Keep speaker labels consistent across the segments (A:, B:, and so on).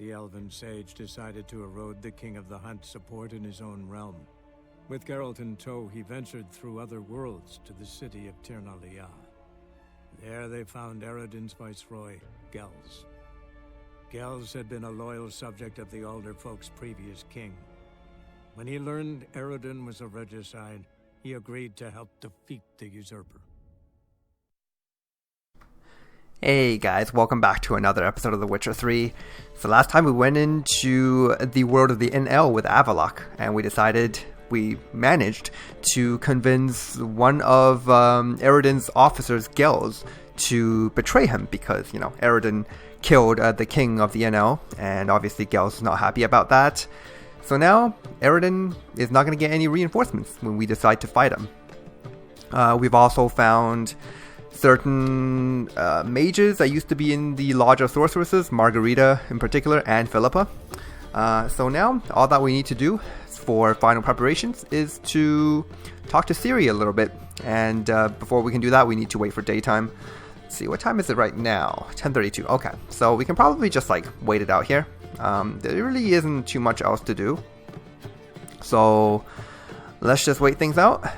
A: the elven sage decided to erode the King of the Hunt's support in his own realm. With Geralt in tow, he ventured through other worlds to the city of Tirnalia. There they found Eredin's viceroy, Gels. Gels had been a loyal subject of the Alderfolk's previous king. When he learned Eredin was a regicide, he agreed to help defeat the usurper.
B: Hey guys, welcome back to another episode of The Witcher 3. So last time we went into the world of the NL with Avallac'h, and we managed to convince one of Eredin's officers, Gels, to betray him because, Eredin killed the king of the NL, and obviously Gels is not happy about that. So now, Eredin is not going to get any reinforcements when we decide to fight him. We've also found certain mages that used to be in the Lodge of Sorceresses, Margarita in particular, and Philippa. So now, all that we need to do for final preparations is to talk to Ciri a little bit. And before we can do that, we need to wait for daytime. Let's see, what time is it right now? 10:32. Okay, so we can probably just wait it out here. There really isn't too much else to do. So let's just wait things out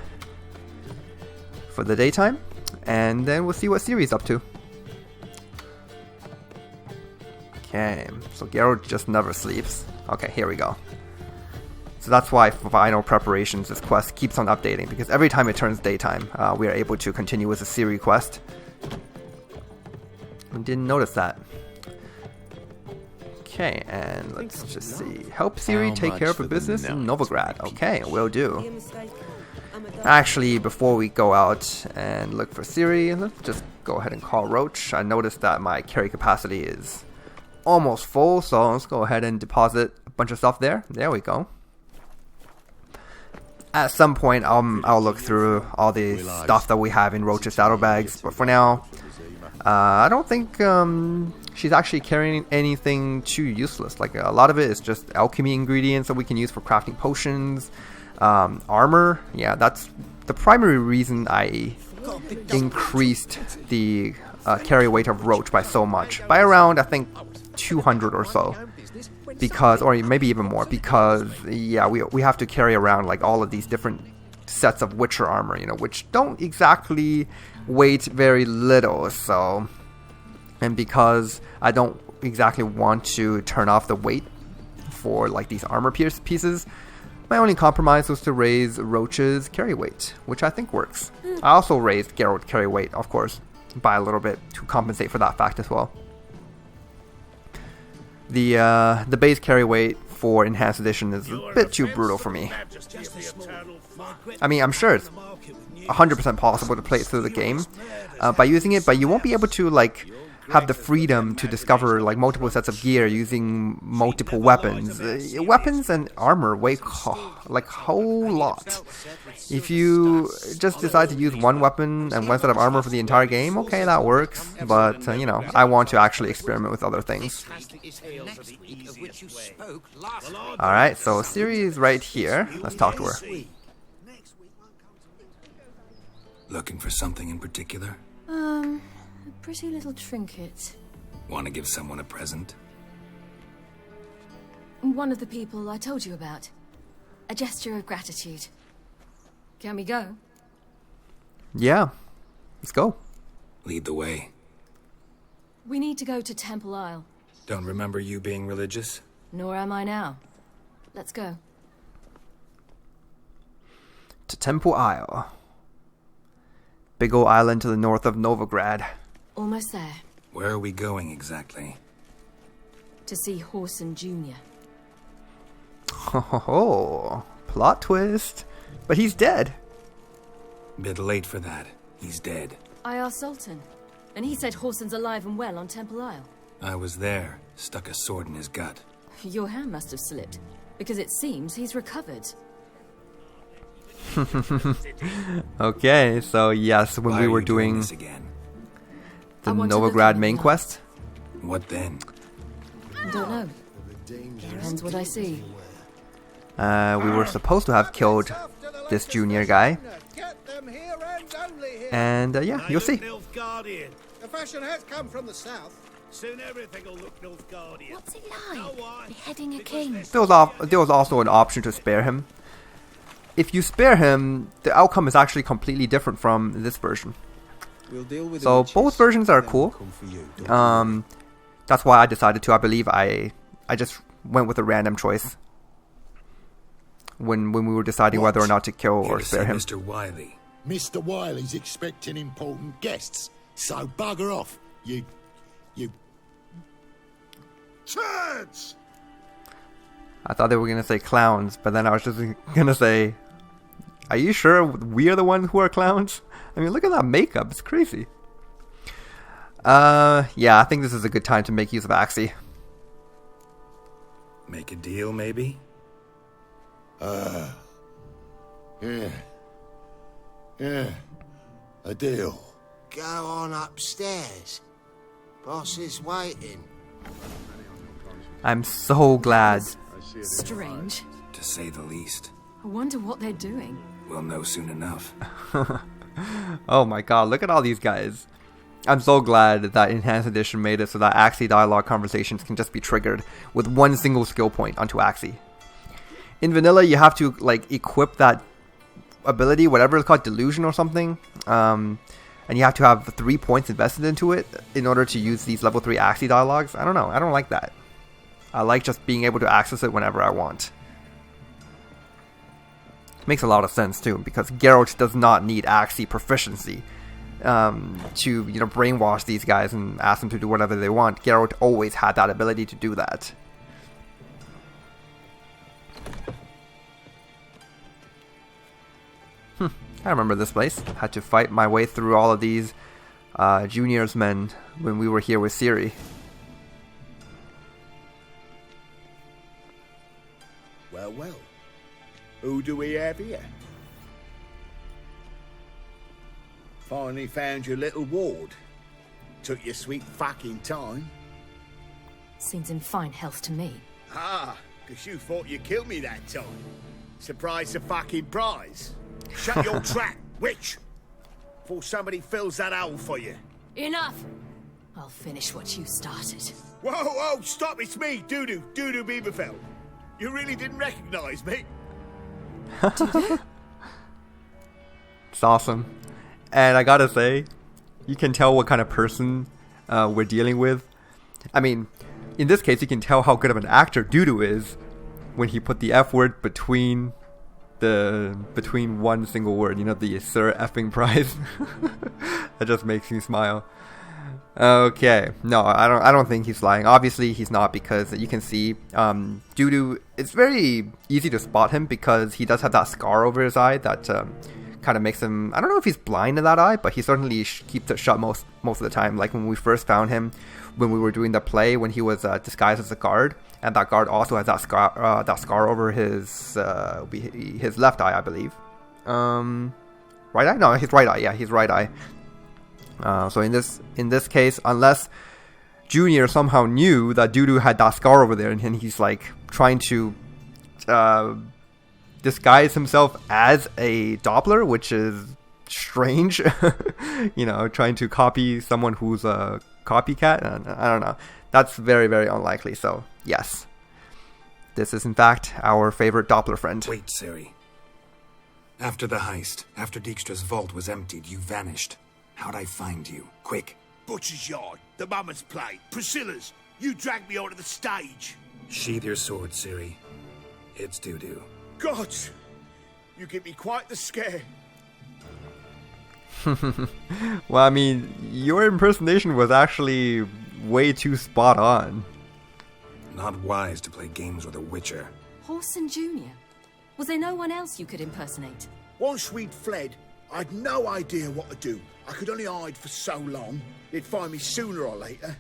B: for the daytime. And then we'll see what Ciri's up to. Okay, so Geralt just never sleeps. Okay, here we go. So that's why for final preparations, this quest keeps on updating, because every time it turns daytime, we are able to continue with the Ciri quest. I didn't notice that. Okay, and let's just see. Help Ciri take care of her business in Novigrad. Okay, will do. Actually, before we go out and look for Ciri, let's just go ahead and call Roach. I noticed that my carry capacity is almost full, so let's go ahead and deposit a bunch of stuff there. There we go. At some point, I'll look through all the stuff that we have in Roach's saddlebags, but for now, I don't think she's actually carrying anything too useless. A lot of it is just alchemy ingredients that we can use for crafting potions. Armor, yeah, that's the primary reason I increased the carry weight of Roach by so much, by around I think 200 or so, because, or maybe even more, because yeah, we have to carry around all of these different sets of Witcher armor, which don't exactly weight very little. So, and because I don't exactly want to turn off the weight for these armor pieces, my only compromise was to raise Roach's carry weight, which I think works. I also raised Geralt's carry weight, of course, by a little bit to compensate for that fact as well. The base carry weight for Enhanced Edition is a bit too brutal for me. I mean, I'm sure it's 100% possible to play it through the game by using it, but you won't be able to have the freedom to discover multiple sets of gear using multiple weapons. Weapons and armor weigh whole lot. If you just decide to use one weapon and one set of armor for the entire game, okay, that works. But I want to actually experiment with other things. Alright, so Ciri is right here. Let's talk to her.
C: Looking for something in particular?
D: A pretty little trinket.
C: Want to give someone a present?
D: One of the people I told you about. A gesture of gratitude. Can we go?
B: Yeah, let's go.
C: Lead the way.
D: We need to go to Temple Isle.
C: Don't remember you being religious?
D: Nor am I now. Let's go.
B: To Temple Isle. Big ol' island to the north of Novigrad.
D: Almost there.
C: Where are we going exactly?
D: To see Whoreson Jr.
B: Oh, plot twist. But he's dead.
C: Bit late for that. He's dead.
D: I asked Sultan, and he said Whoreson's alive and well on Temple Isle.
C: I was there. Stuck a sword in his gut.
D: Your hand must have slipped, because it seems he's recovered.
B: Okay, so yes, when we were doing
C: this again?
B: the Novigrad main quest.
C: What then?
D: Don't know. Depends what I see.
B: We were supposed to have killed this junior guy. And yeah, you'll see.
E: The fashion has come from the south. Soon everything will look Nilfgaardian.
D: What's it like?
E: Know why?
D: Beheading a
E: Because
D: king.
E: there's
B: There was also an option to spare him. If you spare him, the outcome is actually completely different from this version.
F: We'll deal with
B: So both versions are cool.
F: Come for you,
B: That's why I decided to. I believe I just went with a random choice when we were deciding whether or not to kill
C: Here
B: or
C: to
B: spare
C: see
B: him.
C: Mr. Wiley.
G: Mr. Wiley's expecting important guests, so bugger off, you turds!
B: I thought they were gonna say clowns, but then I was just gonna say, "Are you sure we are the ones who are clowns?" I mean, look at that makeup; it's crazy. Yeah, I think this is a good time to make use of Axie.
C: Make a deal, maybe?
G: Yeah, a deal.
H: Go on upstairs. Boss is waiting.
B: I'm so glad.
D: Strange.
C: To say the least.
D: I wonder what they're doing.
C: We'll know soon enough.
B: Oh my god, look at all these guys. I'm so glad that Enhanced Edition made it so that Axie dialogue conversations can just be triggered with one single skill point onto Axie. In vanilla, you have to like equip that ability, whatever it's called, delusion or something, and you have to have 3 points invested into it in order to use these level 3 Axie dialogues. I don't know, I don't like that. I like just being able to access it whenever I want. Makes a lot of sense too, because Geralt does not need Axie proficiency to brainwash these guys and ask them to do whatever they want. Geralt always had that ability to do that. I remember this place. Had to fight my way through all of these juniors men when we were here with Ciri.
E: Well. Who do we have here? Finally found your little ward. Took your sweet fucking time.
D: Seems in fine health to me.
E: Ah, because you thought you killed me that time. Surprise the fucking prize. Shut your trap, witch! Before somebody fills that hole for you.
D: Enough! I'll finish what you started.
E: Whoa, stop, it's me, Dudu Bieberfeld. You really didn't recognize me?
B: It's awesome. And I gotta say, you can tell what kind of person we're dealing with. I mean, in this case, you can tell how good of an actor Dudu is when he put the F word between one single word. You know, the Sir effing prize. That just makes me smile. Okay, no, I don't think he's lying. Obviously, he's not, because you can see Dudu. It's very easy to spot him because he does have that scar over his eye that kind of makes him. I don't know if he's blind in that eye, but he certainly keeps it shut most of the time. Like when we first found him, when we were doing the play, when he was disguised as a guard, and that guard also has that scar over his left eye, I believe. Right eye? No, his right eye. Yeah, his right eye. So in this case, unless Junior somehow knew that Dudu had that scar over there, and he's like trying to disguise himself as a Doppler, which is strange. Trying to copy someone who's a copycat. I don't know. That's very, very unlikely. So yes, this is in fact our favorite Doppler friend.
C: Wait, Ciri. After the heist, after Dijkstra's vault was emptied, you vanished. How'd I find you? Quick.
E: Butcher's Yard, the Mama's Plate, Priscilla's. You dragged me onto the stage.
C: Sheathe your sword, Ciri. It's Dudu.
E: God, you give me quite the scare.
B: Well, I mean, your impersonation was actually way too spot on.
C: Not wise to play games with a witcher.
D: Horson Jr. Was there no one else you could impersonate?
E: Once we'd fled, I'd no idea what to do. I could only hide for so long. They'd find me sooner or later.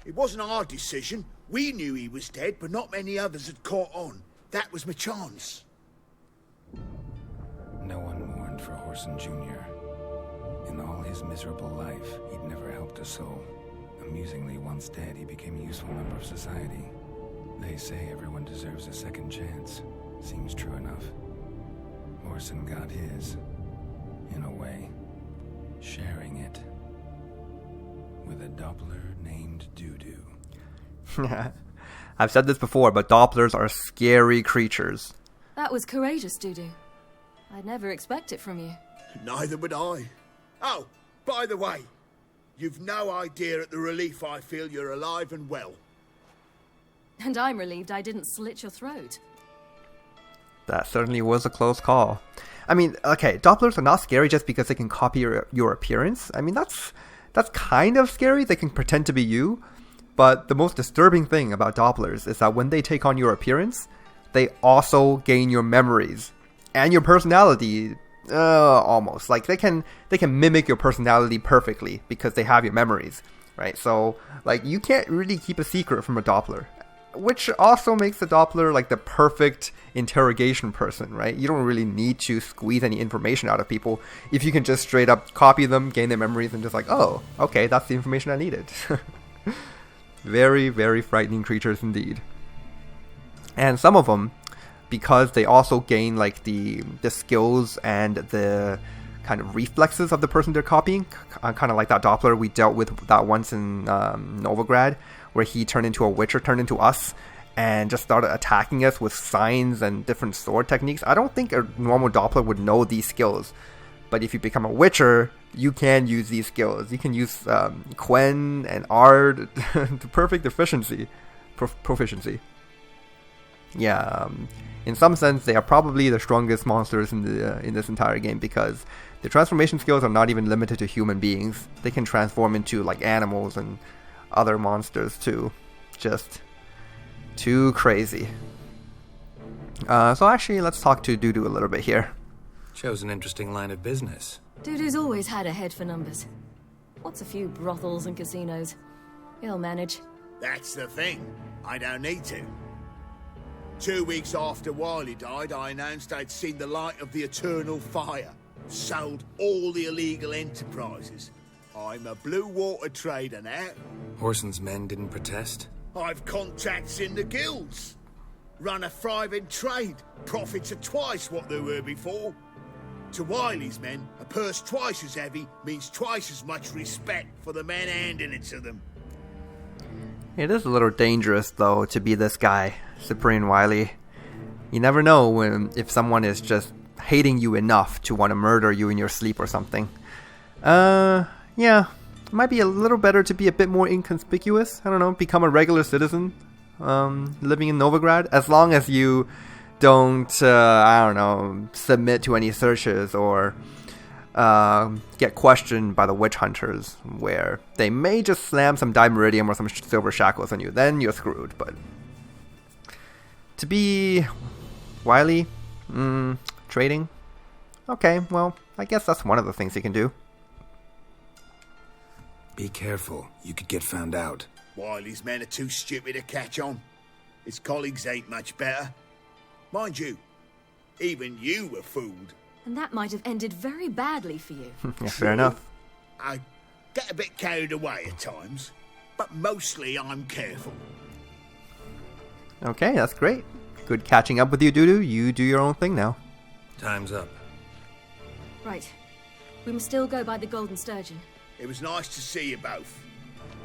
E: It wasn't our decision. We knew he was dead, but not many others had caught on. That was my chance.
C: No one mourned for Horson Jr. In all his miserable life, he'd never helped a soul. Amusingly, once dead, he became a useful member of society. They say everyone deserves a second chance. Seems true enough. Horson got his, in a way, sharing it with a Doppler named Doo-Doo.
B: I've said this before, but Dopplers are scary creatures.
D: That was courageous, Dudu. I'd never expect it from you.
E: Neither would I. Oh, by the way, you've no idea at the relief I feel you're alive and well.
D: And I'm relieved I didn't slit your throat.
B: That certainly was a close call. I mean, okay, Dopplers are not scary just because they can copy your appearance. I mean, that's kind of scary. They can pretend to be you. But the most disturbing thing about Dopplers is that when they take on your appearance, they also gain your memories and your personality. Almost like they can mimic your personality perfectly because they have your memories, right? So like you can't really keep a secret from a Doppler, which also makes the Doppler like the perfect interrogation person, right? You don't really need to squeeze any information out of people if you can just straight up copy them, gain their memories, and just like, oh, okay, that's the information I needed. Very, very frightening creatures indeed. And some of them, because they also gain like the skills and the kind of reflexes of the person they're copying, kind of like that Doppler we dealt with that once in Novigrad, where he turned into a witcher, turned into us, and just started attacking us with signs and different sword techniques. I don't think a normal Doppler would know these skills, but if you become a witcher, you can use these skills. You can use Quen and Ard to perfect proficiency. Yeah, in some sense, they are probably the strongest monsters in this entire game because the transformation skills are not even limited to human beings. They can transform into like animals and other monsters too. Just too crazy. So actually, let's talk to Dudu a little bit here.
C: Shows an interesting line of business.
D: Dudu's always had a head for numbers. What's a few brothels and casinos? He'll manage.
E: That's the thing. I don't need to. 2 weeks after Wiley died, I announced I'd seen the light of the eternal fire. Sold all the illegal enterprises. I'm a blue water trader now.
C: Horson's men didn't protest?
E: I've contacts in the guilds. Run a thriving trade. Profits are twice what they were before. To Wiley's men, a purse twice as heavy means twice as much respect for the men handing it to them.
B: It is a little dangerous, though, to be this guy, Cyprian Wiley. You never know if someone is just hating you enough to want to murder you in your sleep or something. Yeah, it might be a little better to be a bit more inconspicuous. I don't know, become a regular citizen, living in Novigrad, as long as you don't, submit to any searches or get questioned by the witch hunters, where they may just slam some dimeridium or some silver shackles on you. Then you're screwed. But to be Wiley, trading, okay, well, I guess that's one of the things he can do.
C: Be careful, you could get found out.
E: Wiley's men are too stupid to catch on. His colleagues ain't much better. Mind you, even you were fooled.
D: And that might have ended very badly for you.
B: Yeah, fair enough.
E: I get a bit carried away at times, but mostly I'm careful.
B: Okay, that's great. Good catching up with you, Dudu. You do your own thing now.
C: Time's up.
D: Right. We must still go by the Golden Sturgeon.
E: It was nice to see you both.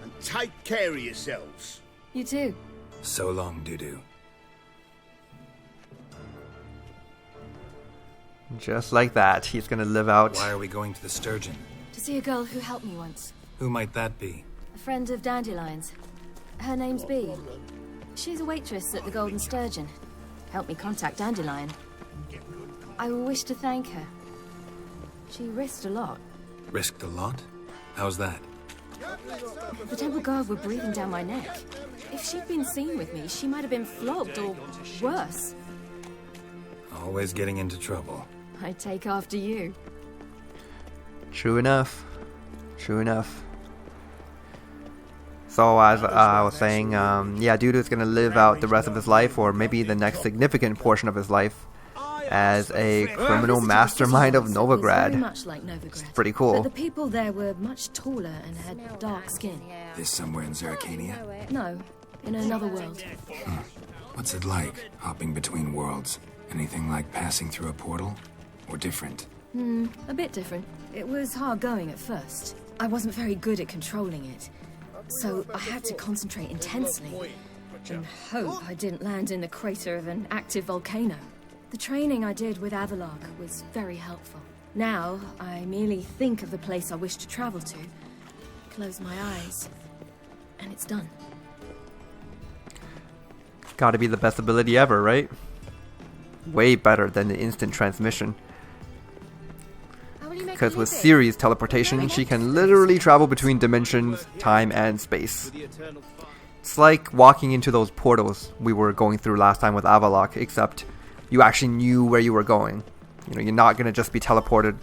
E: And take care of yourselves.
D: You too.
C: So long, Dudu.
B: Just like that, he's gonna live out.
C: Why are we going to the Sturgeon?
D: To see a girl who helped me once.
C: Who might that be?
D: A friend of Dandelion's. Her name's Bee. She's a waitress at the Golden Sturgeon. Helped me contact Dandelion. I wish to thank her. She risked a lot.
C: Risked a lot? How's that?
D: The Temple Guard were breathing down my neck. If she'd been seen with me, she might have been flogged or worse.
C: Always getting into trouble.
D: I'd take after you.
B: True enough. True enough. So as I was saying, Dudu's gonna live out the rest of his life, or maybe the next significant portion of his life, as a criminal mastermind of Novigrad.
D: Very much like Novigrad.
B: It's pretty cool.
D: But the people there were much taller and had dark skin.
C: This somewhere in Zeracania?
D: No, in another world.
C: What's it like, hopping between worlds? Anything like passing through a portal? Or different?
D: A bit different. It was hard going at first. I wasn't very good at controlling it, so I had to concentrate intensely and hope I didn't land in the crater of an active volcano. The training I did with Avaloc was very helpful. Now, I merely think of the place I wish to travel to, close my eyes, and it's done.
B: Gotta be the best ability ever, right? Way better than the instant transmission. Because with Ciri's teleportation, she can literally travel between dimensions, time, and space. It's like walking into those portals we were going through last time with Avaloc, except you actually knew where you were going. You know, you're not going to just be teleported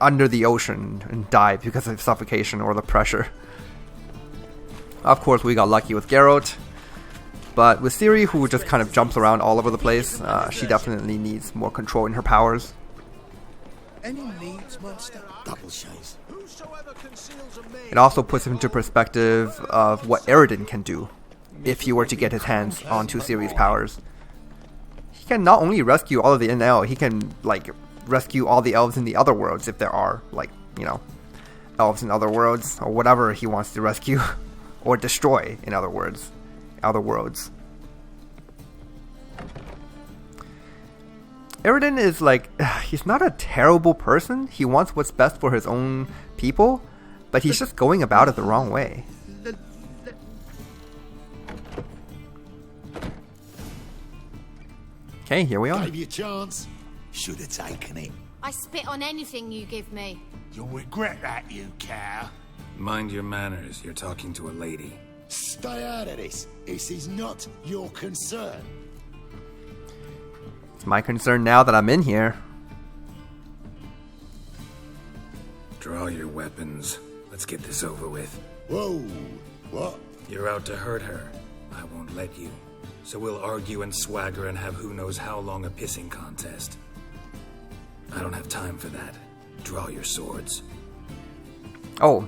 B: under the ocean and die because of suffocation or the pressure. Of course, we got lucky with Geralt. But with Ciri, who just kind of jumps around all over the place, she definitely needs more control in her powers.
G: Any needs, master? Double chase.
B: It also puts into perspective of what Eridan can do if he were to get his hands onto Ciri's powers. He can not only rescue all of the NL, he can, like, rescue all the elves in the other worlds if there are, like, you know, elves in other worlds, or whatever he wants to rescue or destroy, in other words, other worlds. Eridan is like, he's not a terrible person. He wants what's best for his own people, but he's just going about it the wrong way. Okay, here we are.
G: Gave you a chance. Should have taken it.
I: I spit on anything you give me.
G: You'll regret that, you cow.
C: Mind your manners, you're talking to a lady.
G: Stay out of this. This is not your concern.
B: It's my concern now that I'm in here.
C: Draw your weapons. Let's get this over with.
G: Whoa. What?
C: You're out to hurt her. I won't let you. So we'll argue and swagger and have who knows how long a pissing contest. I don't have time for that. Draw your swords.
B: Oh,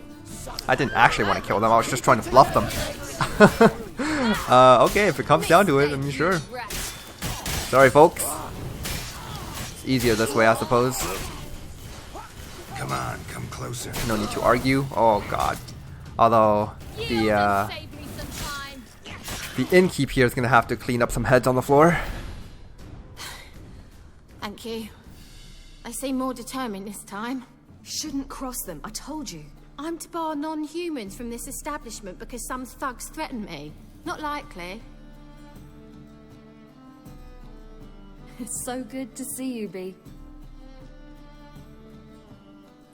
B: I didn't actually want to kill them. I was just trying to bluff them. Okay, if it comes down to it, I'm sure. Sorry, folks. It's easier this way, I suppose.
C: Come on, come closer.
B: No need to argue. Oh, God. Although, the innkeep here is going to have to clean up some heads on the floor.
I: Thank you. They seem more determined this time.
D: Shouldn't cross them, I told you.
I: I'm to bar non-humans from this establishment because some thugs threaten me. Not likely.
D: It's so good to see you, Bee.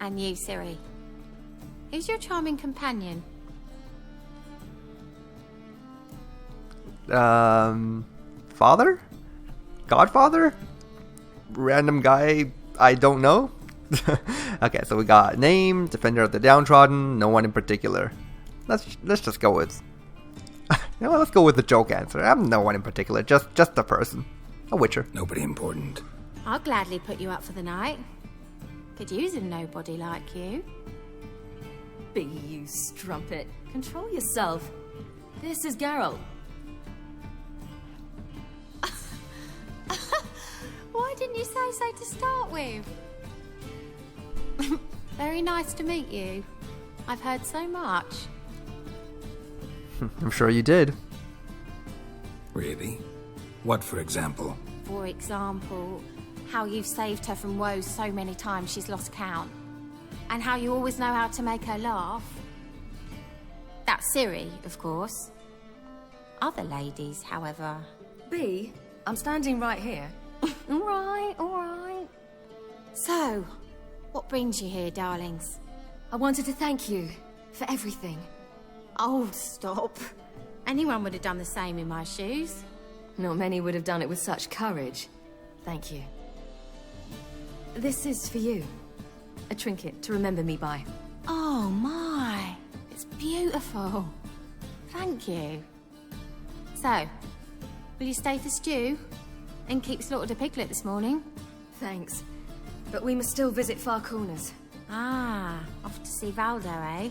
I: And you, Ciri. Who's your charming companion?
B: Father? Godfather? Random guy I don't know? Okay, so we got name, defender of the downtrodden, no one in particular. Let's just go with... let's go with the joke answer. I'm no one in particular, just a person. A witcher.
C: Nobody important.
I: I'll gladly put you up for the night. Could use a nobody like you.
D: Bee, you strumpet. Control yourself. This is Geralt.
I: Why didn't you say so to start with? Very nice to meet you. I've heard so much.
B: I'm sure you did.
C: Really? What, for example?
I: For example, how you've saved her from woes so many times she's lost count. And how you always know how to make her laugh. That's Ciri, of course. Other ladies, however...
D: Bee, I'm standing right here.
I: All right. So, what brings you here, darlings?
D: I wanted to thank you for everything.
I: Oh, stop. Anyone would have done the same in my shoes.
D: Not many would have done it with such courage. Thank you. This is for you. A trinket to remember me by.
I: Oh, my. It's beautiful. Thank you. So, will you stay for stew? And keep slaughtered a piglet this morning?
D: Thanks. But we must still visit Far Corners.
I: Ah, off to see Valdo, eh?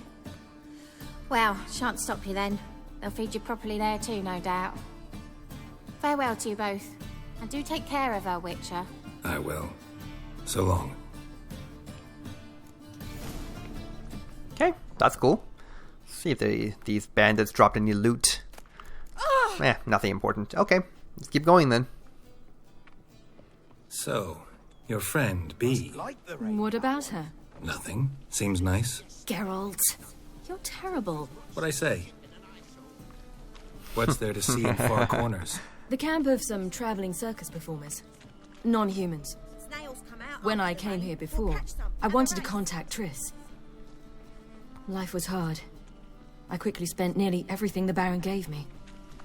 I: Well, shan't stop you then. They'll feed you properly there too, no doubt. Farewell to you both. And do take care of her, Witcher.
C: I will. So long.
B: Okay, That's cool. See if these bandits dropped any loot. Nothing important. Okay, let's keep going then.
C: So, your friend, B.
D: What about her?
C: Nothing. Seems nice.
D: Geralt, you're terrible.
C: What'd I say? What's there to see in far corners?
D: The camp of some traveling circus performers. Non-humans. When I came here before, I wanted to contact Triss. Life was hard. I quickly spent nearly everything the Baron gave me.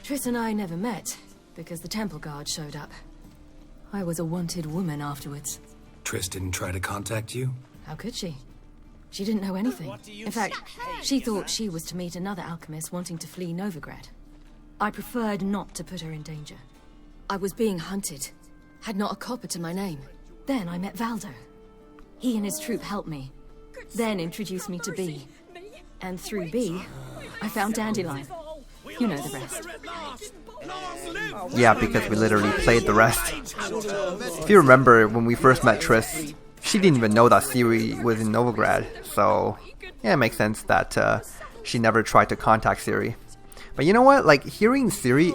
D: Triss and I never met, because the temple guard showed up. I was a wanted woman afterwards.
C: Triss didn't try to contact you?
D: How could she? She didn't know anything. In fact, she thought she was to meet another alchemist wanting to flee Novigrad. I preferred not to put her in danger. I was being hunted. Had not a copper to my name. Then I met Valdo. He and his troop helped me. Then introduced me to B. And through B, I found Dandelion. You know the rest.
B: Yeah, because we literally played the rest. If you remember, when we first met Triss, she didn't even know that Ciri was in Novigrad. So, yeah, it makes sense that she never tried to contact Ciri. But you know what? Like, hearing Ciri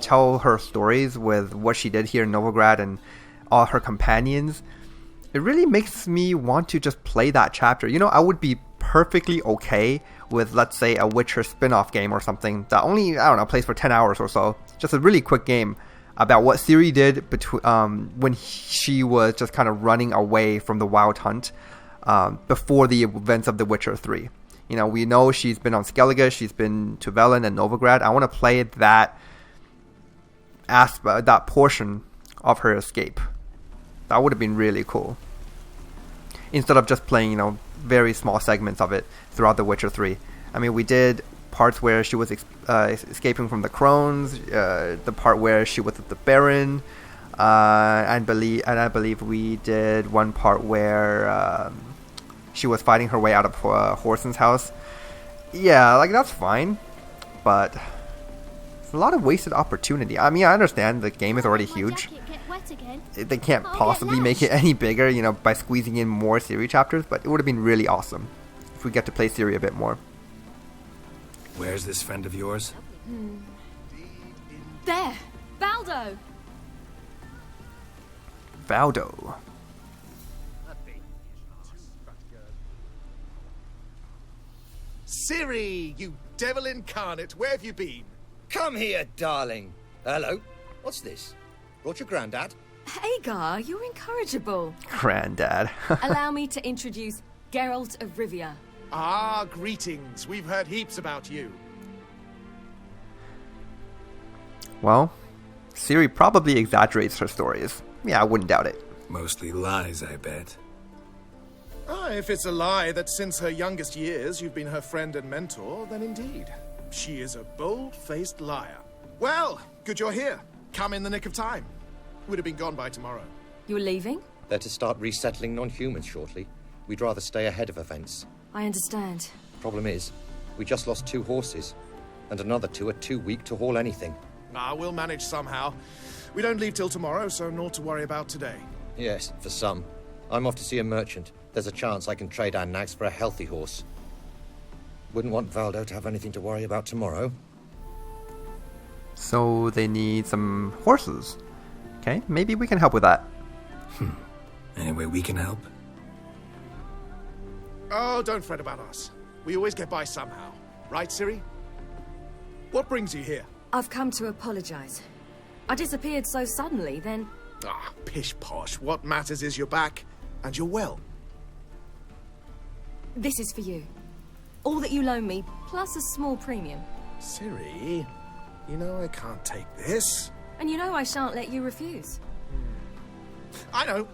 B: tell her stories with what she did here in Novigrad and all her companions, it really makes me want to just play that chapter. You know, I would be perfectly okay with, let's say, a Witcher spin-off game or something that only, I don't know, plays for 10 hours or so. Just a really quick game about what Ciri did when she was just kind of running away from the Wild Hunt before the events of The Witcher 3. You know, we know she's been on Skellige, she's been to Velen and Novigrad. I want to play that aspect, that portion of her escape. That would have been really cool. Instead of just playing, you know, very small segments of it throughout The Witcher 3. I mean, we did parts where she was escaping from the crones, the part where she was with the Baron, and I believe we did one part where she was fighting her way out of Whoreson's house. Yeah, like, that's fine, but it's a lot of wasted opportunity. I mean, I understand the game is already huge. They can't possibly make it any bigger, you know, by squeezing in more Ciri chapters, but it would have been really awesome if we get to play Ciri a bit more.
C: Where's this friend of yours?
D: There! Valdo!
B: Valdo.
J: Ciri, you devil incarnate, where have you been?
K: Come here, darling. Hello. What's this? Brought your granddad?
D: Hagar, you're incorrigible.
B: Granddad.
D: Allow me to introduce Geralt of Rivia.
J: Ah, greetings. We've heard heaps about you.
B: Well, Ciri probably exaggerates her stories. Yeah, I wouldn't doubt it.
C: Mostly lies, I bet.
J: Ah, if it's a lie that since her youngest years you've been her friend and mentor, then indeed. She is a bold-faced liar. Well, good you're here. Come in the nick of time. Would have been gone by tomorrow.
D: You're leaving?
K: They're to start resettling non-humans shortly. We'd rather stay ahead of events.
D: I understand.
K: Problem is, we just lost 2 horses, and another 2 are too weak to haul anything.
J: Ah, we'll manage somehow. We don't leave till tomorrow, so naught to worry about today.
K: Yes, for some. I'm off to see a merchant. There's a chance I can trade our nags for a healthy horse. Wouldn't want Valdo to have anything to worry about tomorrow.
B: So they need some horses. Okay, maybe we can help with that.
C: Any way we can help?
J: Oh, don't fret about us. We always get by somehow. Right, Ciri? What brings you here?
D: I've come to apologize. I disappeared so suddenly, then...
J: Ah, pish-posh. What matters is you're back, and you're well.
D: This is for you. All that you loan me, plus a small premium.
J: Ciri, you know I can't take this.
D: And you know I shan't let you refuse.
J: I know.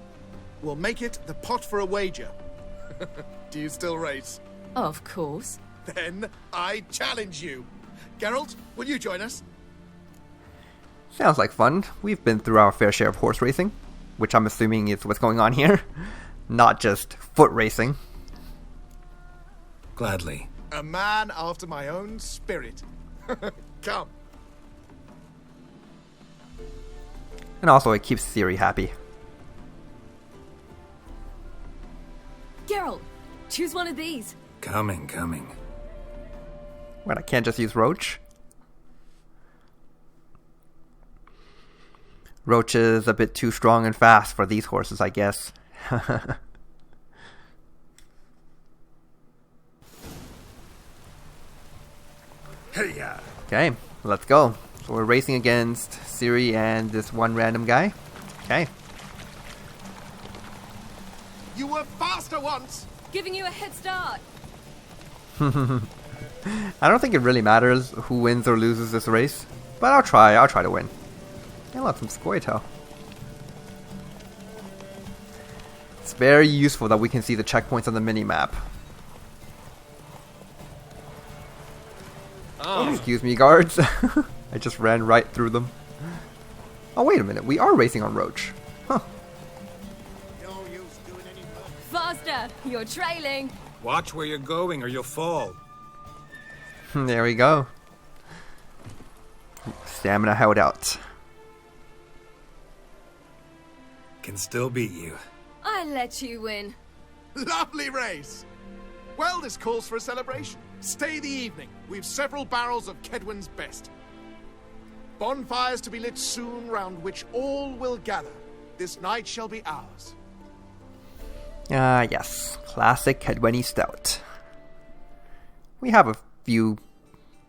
J: We'll make it the pot for a wager. Do you still race?
D: Of course.
J: Then I challenge you. Geralt, will you join us?
B: Sounds like fun. We've been through our fair share of horse racing, which I'm assuming is what's going on here. Not just foot racing.
C: Gladly.
J: A man after my own spirit. Come.
B: And also it keeps Ciri happy.
D: Geralt, choose one of these.
C: Coming.
B: What, I can't just use Roach? Roach is a bit too strong and fast for these horses, I guess.
C: Hey-ya!
B: Okay, let's go. So we're racing against Ciri and this one random guy. Okay.
J: You were faster once!
D: Giving you a head start.
B: I don't think it really matters who wins or loses this race, but I'll try to win. I love some Scoia'tael. It's very useful that we can see the checkpoints on the mini-map.
J: Oh.
B: Excuse me, guards. I just ran right through them. Oh, wait a minute. We are racing on Roach. Huh.
D: Faster! You're trailing.
C: Watch where you're going or you'll fall.
B: There we go. Stamina held out.
C: Can still beat you.
D: I let you win.
J: Lovely race! Well, this calls for a celebration. Stay the evening. We've several barrels of Kedwin's best. Bonfires to be lit soon, round which all will gather. This night shall be ours.
B: Yes. Classic Kedweni Stout. We have a few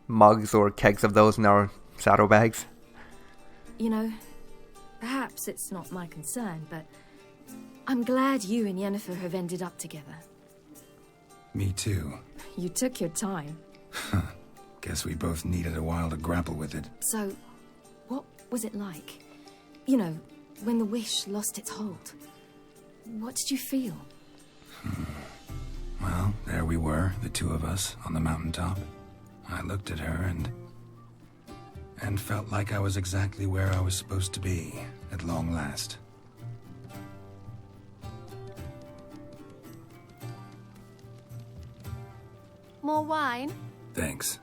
B: mugs or kegs of those in our saddlebags.
D: You know, perhaps it's not my concern, but I'm glad you and Yennefer have ended up together.
C: Me too.
D: You took your time.
C: Guess we both needed a while to grapple with it.
D: So, what was it like? You know, when the wish lost its hold. What did you feel?
C: Well, there we were, the two of us, on the mountaintop. I looked at her and felt like I was exactly where I was supposed to be, at long last.
I: More wine?
C: Thanks.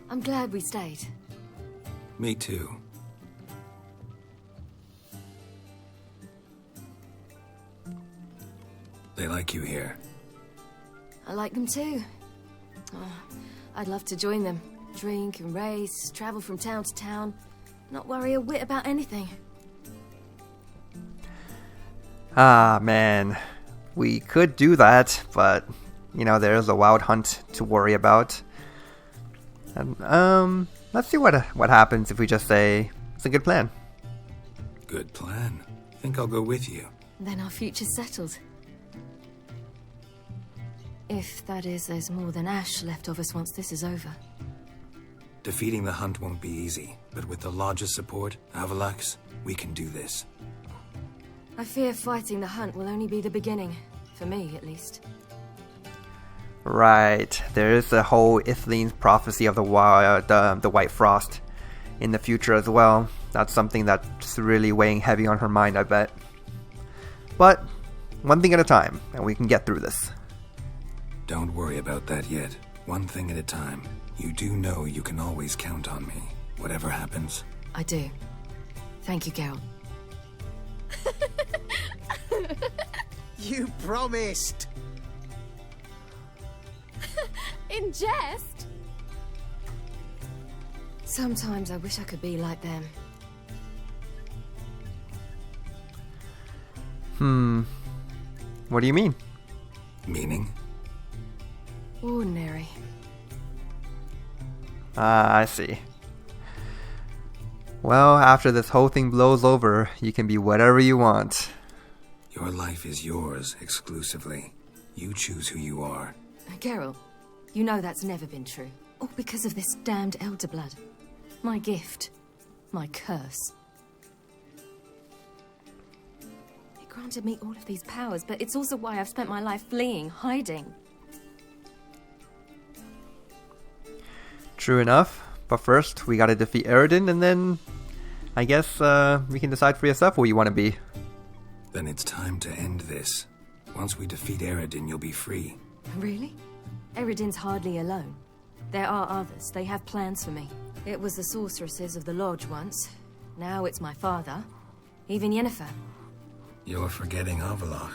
D: I'm glad we stayed.
C: Me too. They like you here.
D: I like them too. Oh, I'd love to join them. Drink and race, travel from town to town. Not worry a whit about anything.
B: Ah, man. We could do that, but, you know, there's a wild hunt to worry about. And, let's see what happens if we just say, it's a good plan.
C: Good plan. Think I'll go with you.
D: Then our future's settled. If, that is, there's more than ash left of us once this is over.
C: Defeating the hunt won't be easy, but with the Lodge's support, Avalax, we can do this.
D: I fear fighting the hunt will only be the beginning. For me, at least.
B: Right. There is the whole Ithlin's prophecy of the White Frost in the future as well. That's something that's really weighing heavy on her mind, I bet. But, one thing at a time, and we can get through this.
C: Don't worry about that yet. One thing at a time. You do know you can always count on me, whatever happens.
D: I do. Thank you, Geralt.
H: You promised!
I: In jest?
D: Sometimes I wish I could be like them.
B: What do you mean?
C: Meaning?
D: Ordinary.
B: Ah, I see. Well, after this whole thing blows over, you can be whatever you want.
C: Your life is yours, exclusively. You choose who you are.
D: Geralt, you know that's never been true. All because of this damned elder blood. My gift. My curse. It granted me all of these powers, but it's also why I've spent my life fleeing, hiding.
B: True enough. But first, we gotta defeat Eredin, and then I guess we can decide for yourself who you want to be.
C: Then it's time to end this. Once we defeat Eredin, you'll be free.
D: Really? Eredin's hardly alone. There are others. They have plans for me. It was the sorceresses of the Lodge once. Now it's my father. Even Yennefer.
C: You're forgetting Overhaul.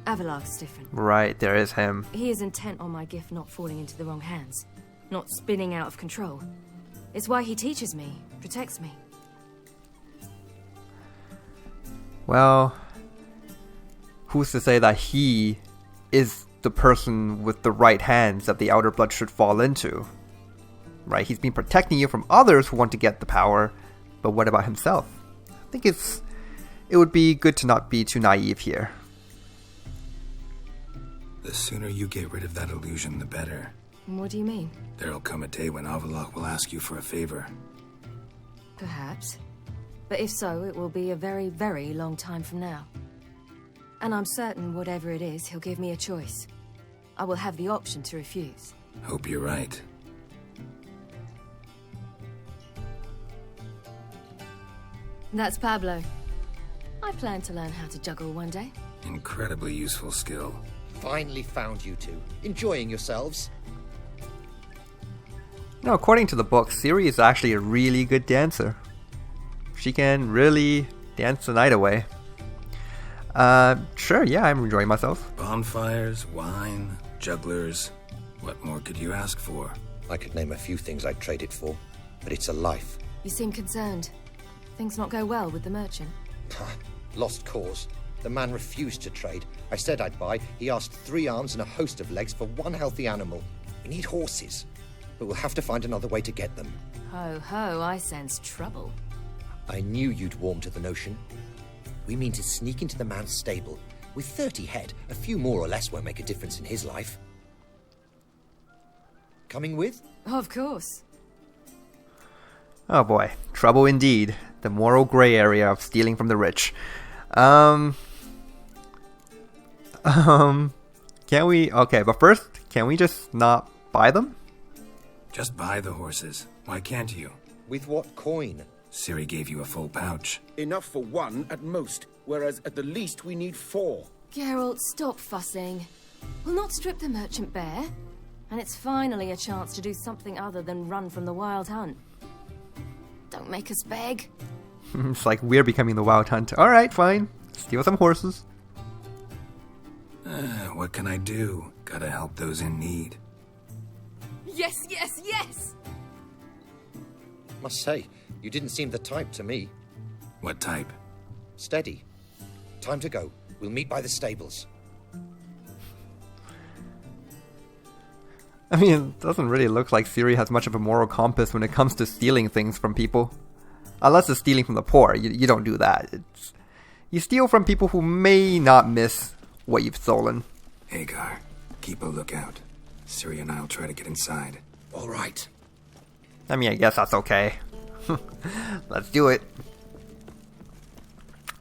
D: Avalok's different.
B: Right, there is him.
D: He is intent on my gift not falling into the wrong hands, not spinning out of control. It's why he teaches me, protects me.
B: Well, who's to say that he is the person with the right hands that the Outer Blood should fall into? Right, he's been protecting you from others who want to get the power, but what about himself? I think it would be good to not be too naive here.
C: The sooner you get rid of that illusion, the better.
D: What do you mean?
C: There'll come a day when Overhaul will ask you for a favor.
D: Perhaps. But if so, it will be a very, very long time from now. And I'm certain whatever it is, he'll give me a choice. I will have the option to refuse.
C: Hope you're right.
D: That's Pablo. I plan to learn how to juggle one day.
C: Incredibly useful skill.
K: Finally found you two. Enjoying yourselves?
B: You know, according to the book, Ciri is actually a really good dancer. She can really dance the night away. Sure, yeah, I'm enjoying myself.
C: Bonfires, wine, jugglers. What more could you ask for?
K: I could name a few things I'd trade it for, but it's a life.
D: You seem concerned. Things not go well with the merchant.
K: Lost cause. The man refused to trade. I said I'd buy. He asked 3 arms and a host of legs for 1 healthy animal. We need horses, but we'll have to find another way to get them.
D: Ho ho, I sense trouble.
K: I knew you'd warm to the notion. We mean to sneak into the man's stable. With 30 head, a few more or less won't make a difference in his life. Coming with?
D: Of course.
B: Oh boy, trouble indeed. The moral gray area of stealing from the rich. Can we... Okay, but first, can we just not buy them?
C: Just buy the horses. Why can't you?
K: With what coin?
C: Ciri gave you a full pouch.
F: Enough for 1 at most, whereas at the least we need 4.
D: Geralt, stop fussing. We'll not strip the merchant bare. And it's finally a chance to do something other than run from the wild hunt. Don't make us beg.
B: It's like we're becoming the wild hunt. Alright, fine. Steal some horses.
C: What can I do? Gotta help those in need.
D: Yes, yes, yes!
K: Must say, you didn't seem the type to me.
C: What type?
K: Steady. Time to go. We'll meet by the stables.
B: I mean, it doesn't really look like Ciri has much of a moral compass when it comes to stealing things from people. Unless it's stealing from the poor, you don't do that. You steal from people who may not miss what you've stolen.
C: Hagar, keep a lookout. Ciri and I'll try to get inside.
K: All right.
B: I mean, I guess that's okay. Let's do it.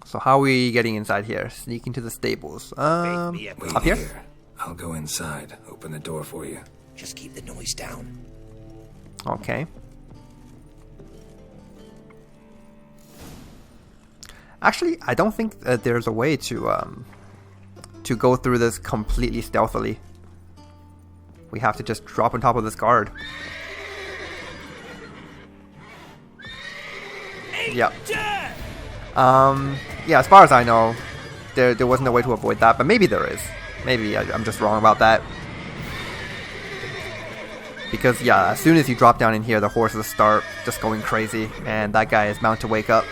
B: So how are we getting inside here? Sneaking to the stables.
C: Wait
B: Up here?
C: I'll go inside. Open the door for you.
K: Just keep the noise down.
B: Okay. Actually, I don't think that there's a way to go through this completely stealthily. We have to just drop on top of this guard. Yep. Yeah, as far as I know, there wasn't a way to avoid that, but maybe there is. Maybe I'm just wrong about that. Because, yeah, as soon as you drop down in here, the horses start just going crazy, and that guy is bound to wake up.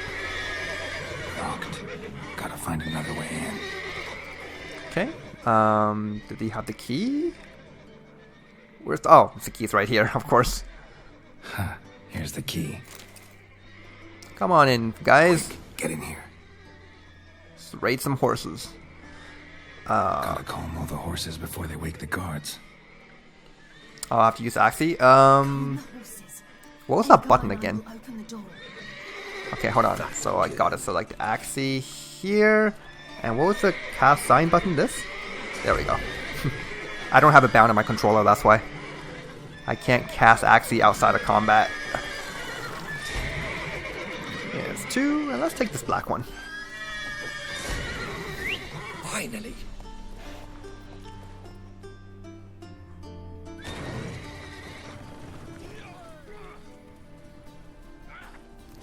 C: Locked. Gotta find another way in.
B: Okay. Did he have the key? Where's the... Oh, the key's right here, of course.
C: Huh. Here's the key.
B: Come on in, guys.
C: Quick, get in here.
B: Let's raid some horses.
C: Gotta calm all the horses before they wake the guards.
B: I'll have to use Axie. What was that button again? Okay, hold on. So I gotta select Axie here. And what was the cast sign button? This? There we go. I don't have it bound on my controller, that's why. I can't cast Axie outside of combat. Here's 2, and let's take this black one.
K: Finally.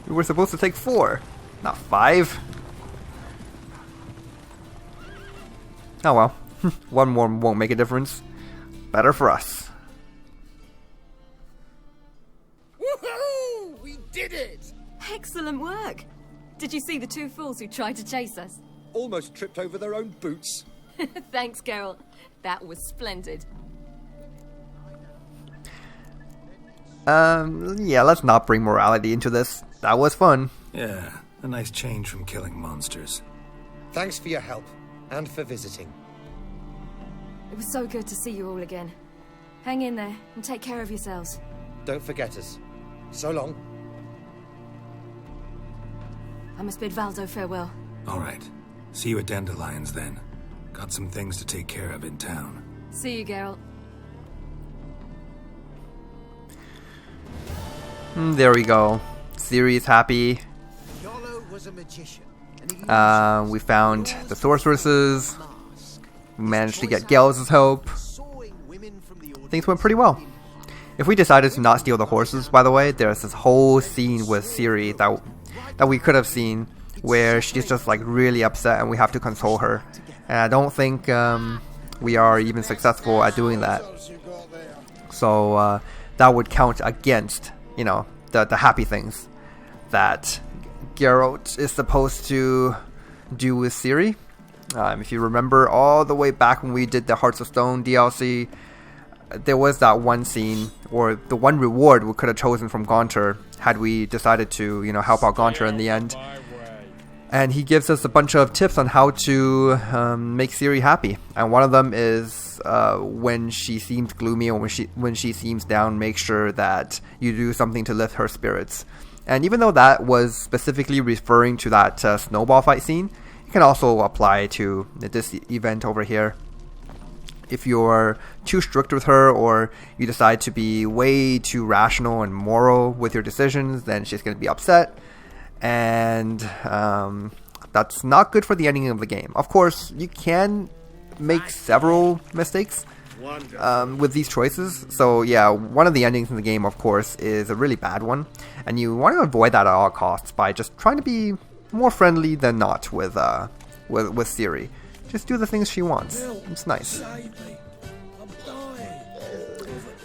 B: We were supposed to take 4, not 5. Oh well. One more won't make a difference. Better for us.
F: Woohoo! We did it!
D: Excellent work. Did you see the two fools who tried to chase us?
K: Almost tripped over their own boots.
D: Thanks, Geralt. That was splendid.
B: Yeah, let's not bring morality into this. That was fun.
C: Yeah, a nice change from killing monsters.
K: Thanks for your help, and for visiting.
D: It was so good to see you all again. Hang in there, and take care of yourselves.
K: Don't forget us. So long.
D: I must bid Valdo farewell.
C: All right. See you at Dandelions, then. Got some things to take care of in town.
D: See you, Geralt.
B: There we go. Ciri's happy.
H: Was a magician,
B: We found the sorceresses. We managed to get Geralt's help. Things went pretty well. If we decided to not steal the horses, by the way, there's this whole scene with Ciri that we could have seen where she's just like really upset and we have to console her. And I don't think we are even successful at doing that. So that would count against, you know, the happy things that Geralt is supposed to do with Ciri. If you remember all the way back when we did the Hearts of Stone DLC, there was that one scene, or the one reward we could have chosen from Gaunter had we decided to, you know, help out Gaunter in the end. And he gives us a bunch of tips on how to make Ciri happy. And one of them is when she seems gloomy or when she seems down, make sure that you do something to lift her spirits. And even though that was specifically referring to that snowball fight scene, it can also apply to this event over here. If you're too strict with her or you decide to be way too rational and moral with your decisions, then she's going to be upset. And that's not good for the ending of the game. Of course, you can make several mistakes with these choices. So yeah, one of the endings in the game, of course, is a really bad one. And you want to avoid that at all costs by just trying to be more friendly than not with Ciri. Just do the things she wants. It's nice.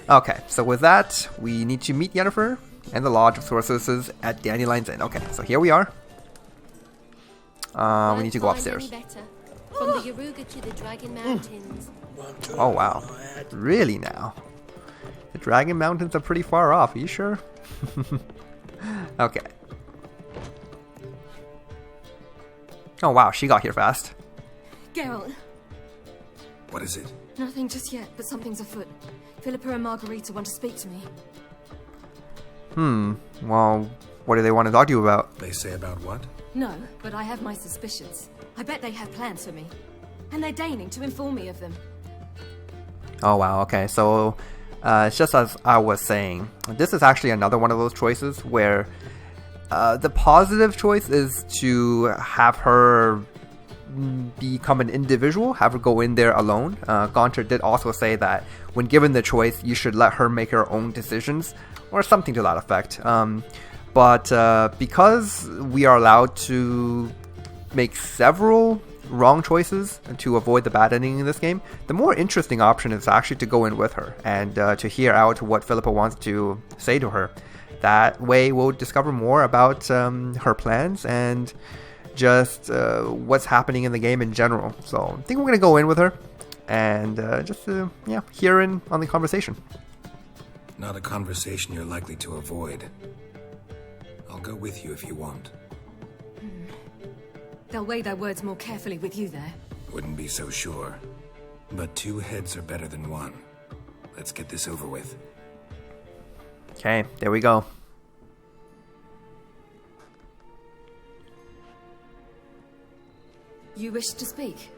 B: Okay, so with that, we need to meet Yennefer and the Lodge of Sorceresses at Dandelion's Inn. Okay, so here we are. We need to go upstairs.
L: From the Yaruga to the Dragon Mountains.
B: Oh wow, really now? The Dragon Mountains are pretty far off, are you sure? Okay. Oh wow, she got here fast.
D: Geralt.
C: What is it?
D: Nothing just yet, but something's afoot. Philippa and Margarita want to speak to me.
B: Well, what do they want to talk to you about?
C: They say about what?
D: No, but I have my suspicions. I bet they have plans for me. And they're deigning to inform me of them.
B: Oh wow, okay, so it's just as I was saying. This is actually another one of those choices where the positive choice is to have her become an individual, have her go in there alone. Gaunter did also say that when given the choice, you should let her make her own decisions, or something to that effect. But because we are allowed to make several wrong choices to avoid the bad ending in this game, the more interesting option is actually to go in with her and to hear out what Philippa wants to say to her. That way we'll discover more about her plans and just what's happening in the game in general. So I think we're going to go in with her and just hear in on the conversation.
C: Not a conversation you're likely to avoid. I'll go with you if you want.
D: They'll weigh their words more carefully with you there.
C: Wouldn't be so sure. But two heads are better than one. Let's get this over with.
B: Okay, there we go.
D: You wish to speak?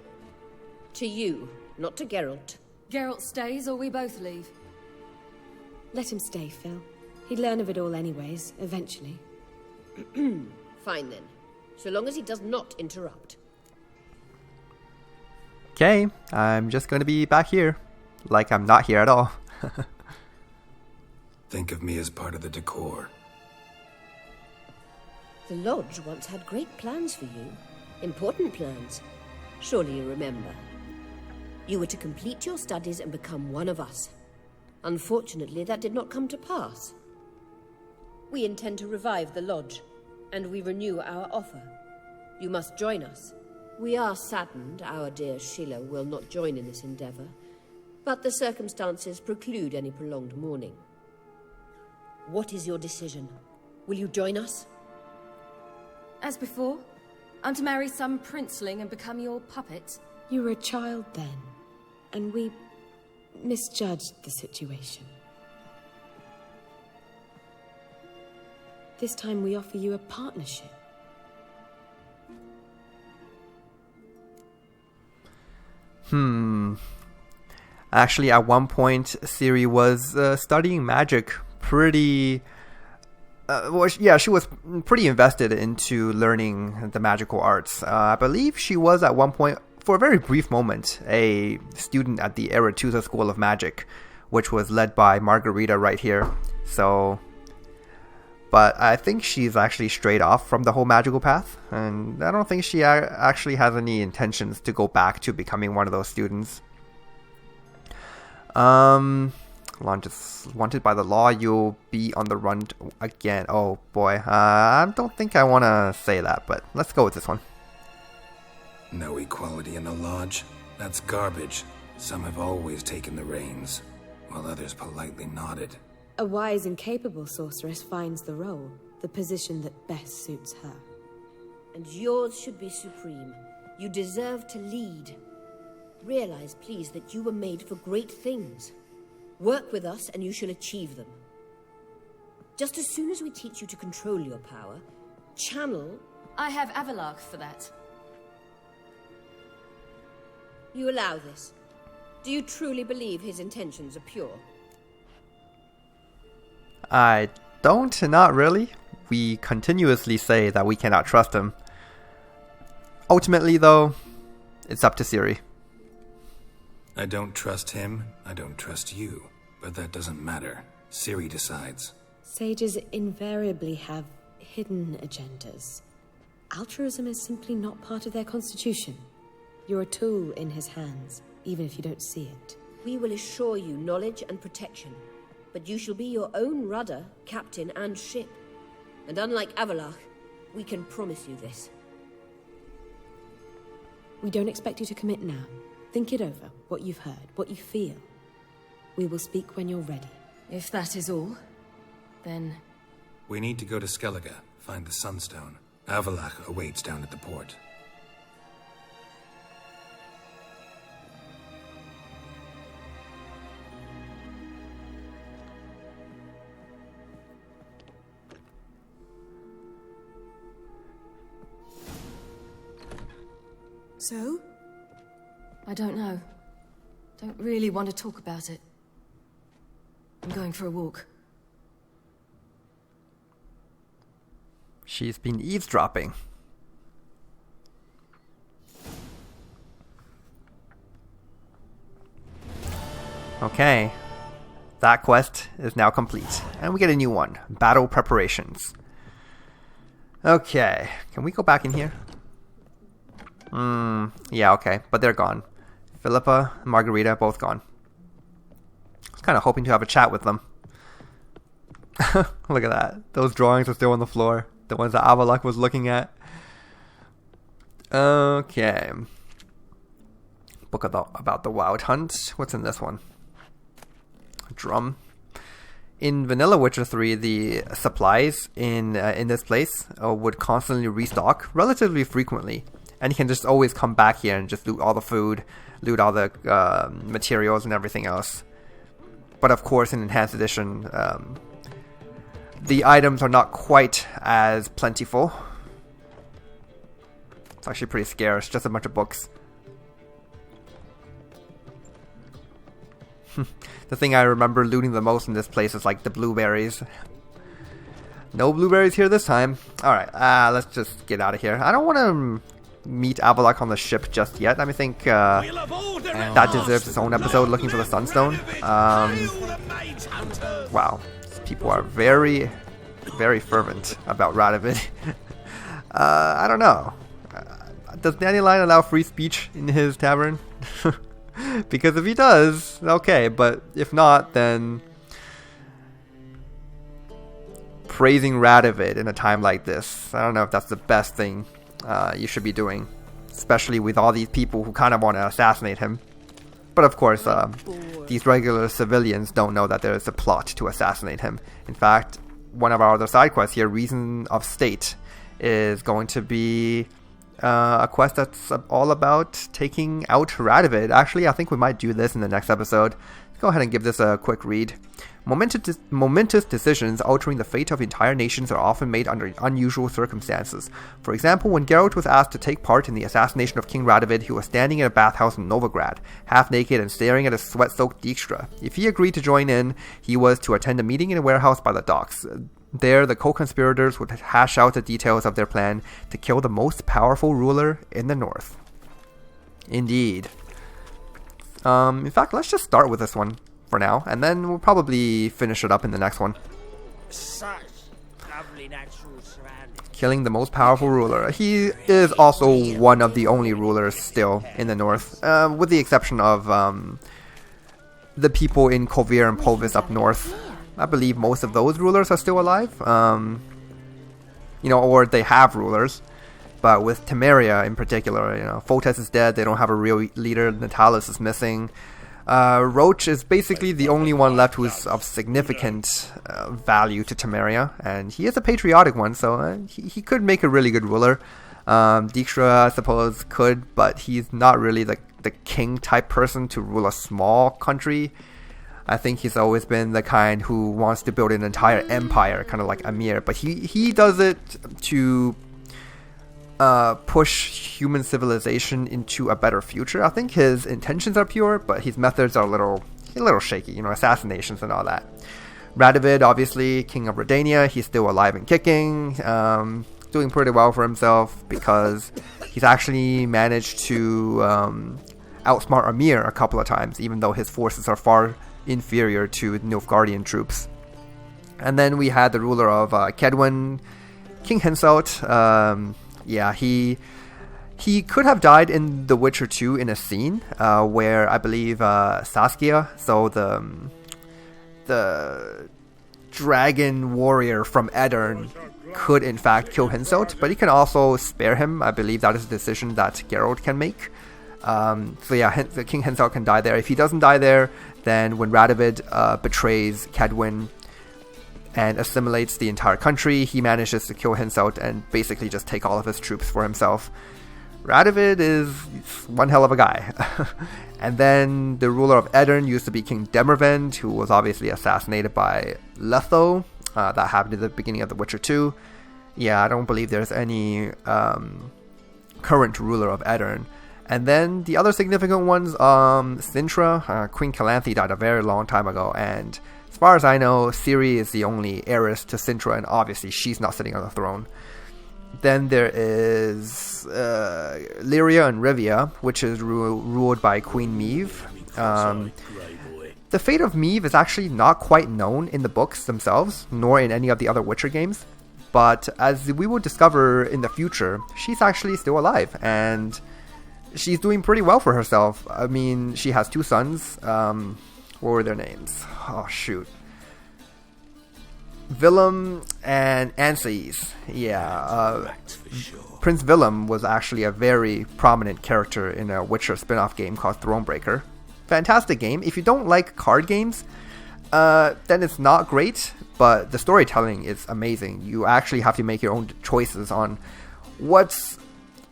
L: To you, not to Geralt.
D: Geralt stays or we both leave?
M: Let him stay, Phil. He'd learn of it all anyways, eventually.
L: Fine then. So long as he does not interrupt.
B: Okay, I'm just going to be back here. Like I'm not here at all.
C: Think of me as part of the decor.
L: The Lodge once had great plans for you. Important plans. Surely you remember. You were to complete your studies and become one of us. Unfortunately, that did not come to pass. We intend to revive the Lodge, and we renew our offer. You must join us. We are saddened our dear Sheila will not join in this endeavor, but the circumstances preclude any prolonged mourning. What is your decision? Will you join us?
D: As before, I'm to marry some princeling and become your puppet.
M: You were a child then, and we misjudged the situation. This time we offer you a partnership.
B: Actually, at one point, Ciri was studying magic pretty... she was pretty invested into learning the magical arts. I believe she was at one point, for a very brief moment, a student at the Aretusa School of Magic, which was led by Margarita right here. So, but I think she's actually strayed off from the whole magical path, and I don't think she actually has any intentions to go back to becoming one of those students. Just wanted by the law, you'll be on the run again. Oh boy, I don't think I want to say that, but let's go with this one.
C: No equality in the Lodge? That's garbage. Some have always taken the reins, while others politely nodded.
M: A wise and capable sorceress finds the role, the position that best suits her.
L: And yours should be supreme. You deserve to lead. Realize, please, that you were made for great things. Work with us and you shall achieve them. Just as soon as we teach you to control your power, channel...
D: I have Avalark for that.
L: You allow this. Do you truly believe his intentions are pure?
B: I don't, not really. We continuously say that we cannot trust him. Ultimately, though, it's up to Ciri.
C: I don't trust him, I don't trust you. But that doesn't matter. Ciri decides.
M: Sages invariably have hidden agendas. Altruism is simply not part of their constitution. You're a tool in his hands, even if you don't see it.
L: We will assure you knowledge and protection, but you shall be your own rudder, captain, and ship. And unlike Avalark, we can promise you this.
M: We don't expect you to commit now. Think it over, what you've heard, what you feel. We will speak when you're ready.
D: If that is all, then...
C: We need to go to Skellige, find the Sunstone. Avalark awaits down at the port.
D: So? I don't know. Don't really want to talk about it. I'm going for a walk.
B: She's been eavesdropping. Okay. That quest is now complete. And we get a new one. Battle preparations. Okay. Can we go back in here? Yeah, okay. But they're gone. Philippa and Margarita, both gone. I was kind of hoping to have a chat with them. Look at that. Those drawings are still on the floor. The ones that Avalark was looking at. Okay. Book about the Wild Hunt. What's in this one? A drum. In Vanilla Witcher 3, the supplies in this place would constantly restock relatively frequently. And you can just always come back here and just loot all the food, loot all the materials and everything else. But of course, in Enhanced Edition, the items are not quite as plentiful. It's actually pretty scarce, just a bunch of books. The thing I remember looting the most in this place is like the blueberries. No blueberries here this time. Alright, let's just get out of here. I don't want to meet Avalark on the ship just yet. I think that deserves its own episode, looking for the Sunstone. Wow. People are very, very fervent about Radovid. I don't know. Does Dandelion allow free speech in his tavern? Because if he does, okay, but if not, then praising Radovid in a time like this, I don't know if that's the best thing you should be doing, especially with all these people who kind of want to assassinate him. But of course, these regular civilians don't know that there is a plot to assassinate him. In fact, one of our other side quests here, Reason of State, is going to be a quest that's all about taking out Radovid. Actually, I think we might do this in the next episode. Let's go ahead and give this a quick read. Momentous decisions altering the fate of entire nations are often made under unusual circumstances. For example, when Geralt was asked to take part in the assassination of King Radovid, he was standing in a bathhouse in Novigrad, half naked and staring at a sweat-soaked Dijkstra. If he agreed to join in, he was to attend a meeting in a warehouse by the docks. There, the co-conspirators would hash out the details of their plan to kill the most powerful ruler in the north. Indeed. In fact, let's just start with this one for now, and then we'll probably finish it up in the next one.
H: Such lovely natural surroundings.
B: Killing the most powerful ruler. He is also one of the only rulers still in the north, with the exception of the people in Kovir and Povis up north. I believe most of those rulers are still alive, or they have rulers. But with Temeria in particular, Foltest is dead, they don't have a real leader, Natalis is missing. Roach is basically the only one left who's of significant value to Temeria, and he is a patriotic one, so he could make a really good ruler. Dijkstra, I suppose, could, but he's not really the king type person to rule a small country. I think he's always been the kind who wants to build an entire empire, kind of like Amir, but he does it to push human civilization into a better future. I think his intentions are pure, but his methods are a little shaky, assassinations and all that. Radovid, obviously, king of Redania, he's still alive and kicking, doing pretty well for himself because he's actually managed to outsmart Amir a couple of times, even though his forces are far inferior to Nilfgaardian troops. And then we had the ruler of Kedwen, King Henselt. He could have died in The Witcher 2 in a scene where I believe Saskia, so the dragon warrior from Edirne, could in fact kill Henselt, but he can also spare him. I believe that is a decision that Geralt can make. The King Henselt can die there. If he doesn't die there, then when Radovid betrays Kedwen and assimilates the entire country, he manages to kill Henselt and basically just take all of his troops for himself. Radovid is one hell of a guy. And then the ruler of Edirne used to be King Demervend, who was obviously assassinated by Letho. That happened at the beginning of The Witcher 2. Yeah, I don't believe there's any current ruler of Edirne. And then the other significant ones, Sintra, Queen Calanthe died a very long time ago, and as far as I know, Ciri is the only heiress to Sintra, and obviously she's not sitting on the throne. Then there is Lyria and Rivia, which is ruled by Queen Meve. The fate of Meve is actually not quite known in the books themselves, nor in any of the other Witcher games. But as we will discover in the future, she's actually still alive, and she's doing pretty well for herself. I mean, she has two sons. What were their names? Oh, shoot. Willem and Anses. Yeah. Prince Willem was actually a very prominent character in a Witcher spin-off game called Thronebreaker. Fantastic game. If you don't like card games, then it's not great, but the storytelling is amazing. You actually have to make your own choices on what's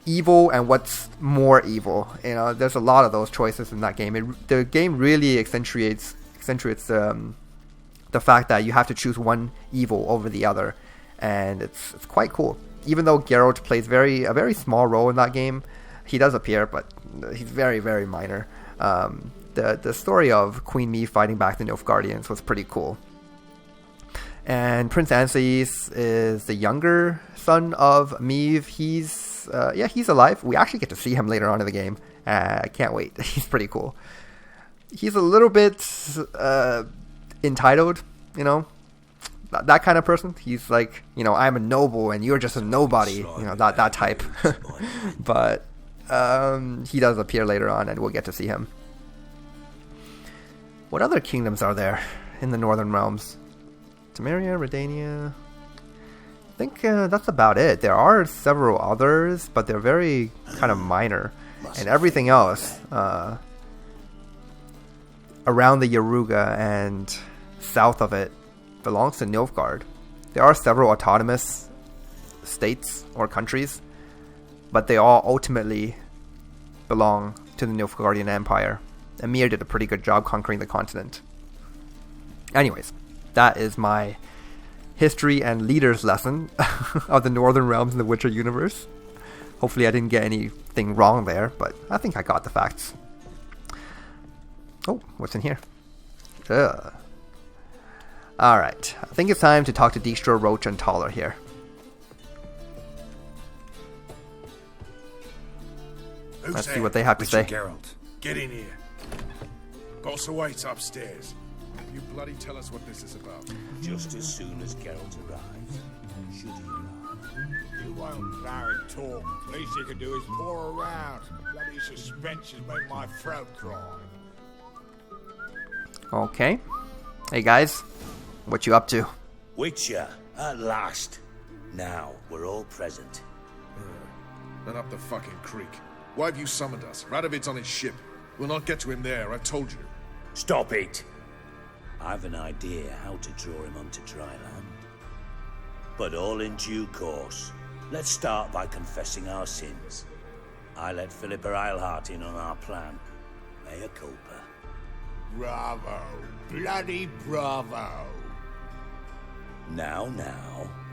B: evil and what's more evil. There's a lot of those choices in that game. The game really accentuates the fact that you have to choose one evil over the other, and it's quite cool. Even though Geralt plays a very small role in that game, he does appear, but he's very, very minor. The story of Queen Meve fighting back the Nilfgaardians was pretty cool. And Prince Anses is the younger son of Meve. He's alive. We actually get to see him later on in the game. I can't wait. He's pretty cool. He's a little bit entitled, that kind of person. He's like, I'm a noble and you're just a nobody, that type. But he does appear later on and we'll get to see him. What other kingdoms are there in the Northern Realms? Temeria, Redania. I think that's about it. There are several others, but they're very kind of minor. And everything else around the Yaruga and south of it belongs to Nilfgaard. There are several autonomous states or countries, but they all ultimately belong to the Nilfgaardian Empire. Emir did a pretty good job conquering the continent. Anyways, that is my history and leaders lesson of the Northern Realms in the Witcher universe. Hopefully I didn't get anything wrong there, but I think I got the facts. Oh, what's in here? Alright, I think it's time to talk to Dijkstra, Roach, and Taller here. Let's see what they have to say.
J: Geralt, get in here. Boss awaits upstairs. You bloody tell us what this is about.
H: Just as soon as Geralt arrives. Should he arrive?
E: You won't plow and talk. Least you can do is pour around. Bloody suspense has made my throat dry.
B: Okay. Hey guys, what you up to?
H: Witcher, at last. Now, we're all present.
J: Then up the fucking creek. Why have you summoned us? Radovid's on his ship. We'll not get to him there, I told you.
H: Stop it! I've an idea how to draw him onto dry land. But all in due course. Let's start by confessing our sins. I let Philippa Eilhart in on our plan. Mea culpa.
E: Bravo. Bloody bravo.
H: Now,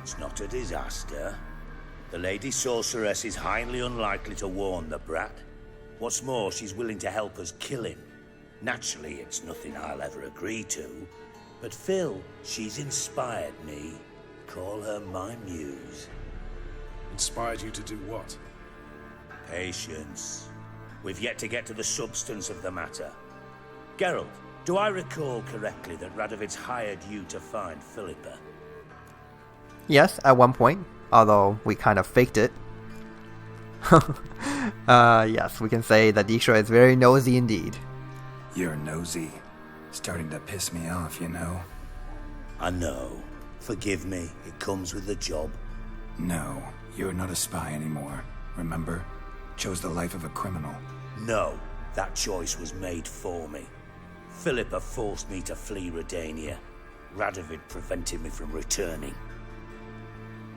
H: it's not a disaster. The Lady Sorceress is highly unlikely to warn the brat. What's more, she's willing to help us kill him. Naturally, it's nothing I'll ever agree to. But Phil, she's inspired me. Call her my muse.
J: Inspired you to do what?
H: Patience. We've yet to get to the substance of the matter. Geralt, do I recall correctly that Radovid's hired you to find Philippa?
B: Yes, at one point, although we kind of faked it. Yes, we can say that Dijkstra is very nosy indeed.
C: You're nosy. Starting to piss me off, you know.
H: I know. Forgive me, it comes with the job.
C: No, you're not a spy anymore. Remember? Chose the life of a criminal.
H: No, that choice was made for me. Philippa forced me to flee Redania. Radovid prevented me from returning.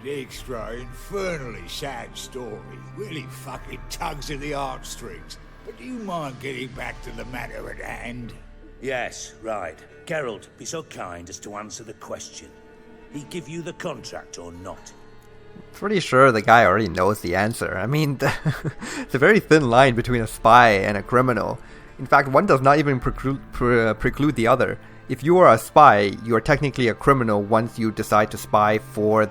E: Dijkstra, infernally sad story. Really fucking tugs at the heartstrings. But do you mind getting back to the matter at hand?
H: Yes, right. Geralt, be so kind as to answer the question. He give you the contract or not?
B: Pretty sure the guy already knows the answer. I mean, it's a very thin line between a spy and a criminal. In fact, one does not even preclude the other. If you are a spy, you are technically a criminal once you decide to spy for,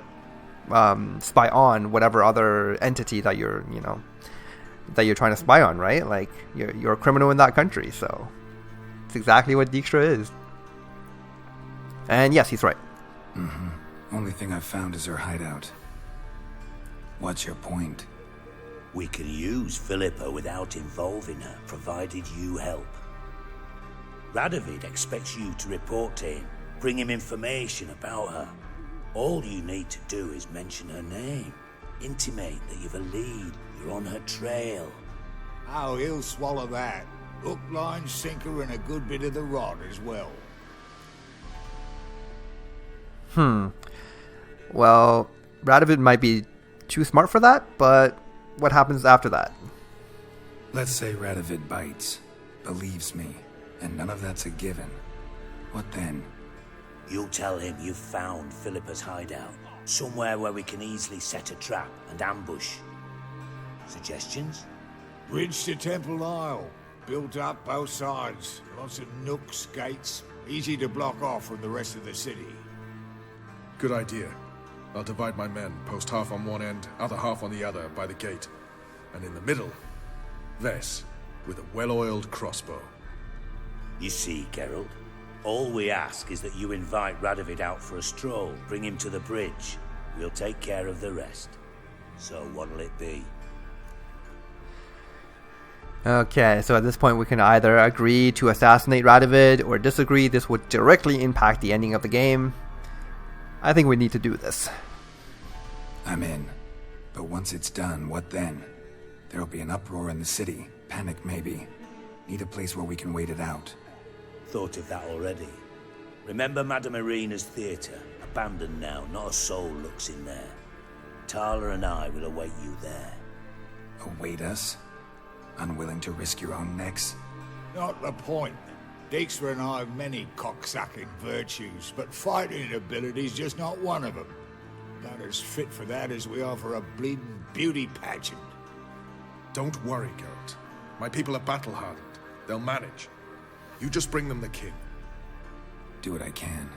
B: spy on whatever other entity that you're trying to spy on, right? Like, you're a criminal in that country, so it's exactly what Dijkstra is. And yes, he's right.
C: Mm-hmm. Only thing I've found is her hideout. What's your point?
H: We can use Philippa without involving her, provided you help. Radovid expects you to report to him, bring him information about her. All you need to do is mention her name, intimate that you've a lead, you're on her trail.
E: Oh, he'll swallow that. Hook, line, sinker, and a good bit of the rod as well.
B: Well, Radovid might be too smart for that, but what happens after that?
C: Let's say Radovid bites, believes me, and none of that's a given. What then?
H: You'll tell him you've found Philippa's hideout, somewhere where we can easily set a trap and ambush. Suggestions?
E: Bridge to Temple Isle. Built up both sides. Lots of nooks, gates. Easy to block off from the rest of the city.
J: Good idea. I'll divide my men, post half on one end, other half on the other, by the gate. And in the middle, Vess, with a well-oiled crossbow.
H: You see, Geralt, all we ask is that you invite Radovid out for a stroll, bring him to the bridge. We'll take care of the rest. So what'll it be?
B: Okay, so at this point we can either agree to assassinate Radovid or disagree. This would directly impact the ending of the game. I think we need to do this.
C: I'm in. But once it's done, what then? There'll be an uproar in the city. Panic, maybe. Need a place where we can wait it out.
H: Thought of that already. Remember Madame Irina's theatre? Abandoned now, not a soul looks in there. Tala and I will await you there.
C: Await us? Unwilling to risk your own necks?
E: Not the point. Dijkstra and I have many cocksucking virtues, but fighting ability's just not one of them. Not as fit for that as we are for a bleeding beauty pageant.
J: Don't worry, Geralt. My people are battle-hardened. They'll manage. You just bring them the king.
C: Do what I can.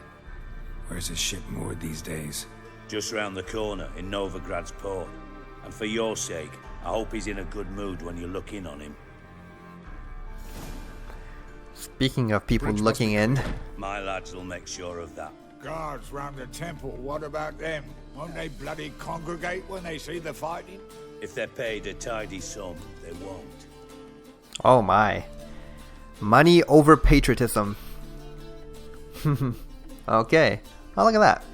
C: Where's his ship moored these days?
H: Just round the corner, in Novigrad's port. And for your sake, I hope he's in a good mood when you look in on him.
B: Speaking of people looking in...
H: My lads will make sure of that.
E: Guards round the temple, what about them? Won't they bloody congregate when they see the fighting?
H: If they're paid a tidy sum, they won't.
B: Oh my. Money over patriotism. Okay. Oh, look at that.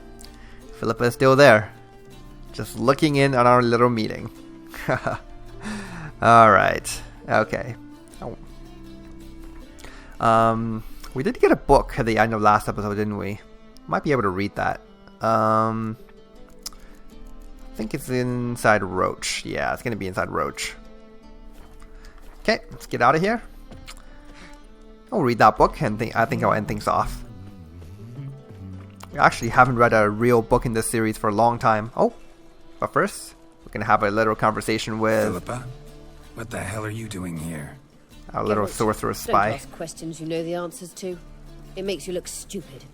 B: Philippa is still there. Just looking in on our little meeting. Alright. Okay. Oh. We did get a book at the end of last episode, didn't we? Might be able to read that. I think it's inside Roach. Yeah, it's going to be inside Roach. Okay, let's get out of here. I'll read that book and I think I'll end things off. We actually haven't read a real book in this series for a long time. Oh, but first, we're going to have a little conversation with...
C: Philippa, what the hell are you doing here?
B: Our little sorcerer spy.
L: Don't ask questions you know the answers to. It makes you look stupid.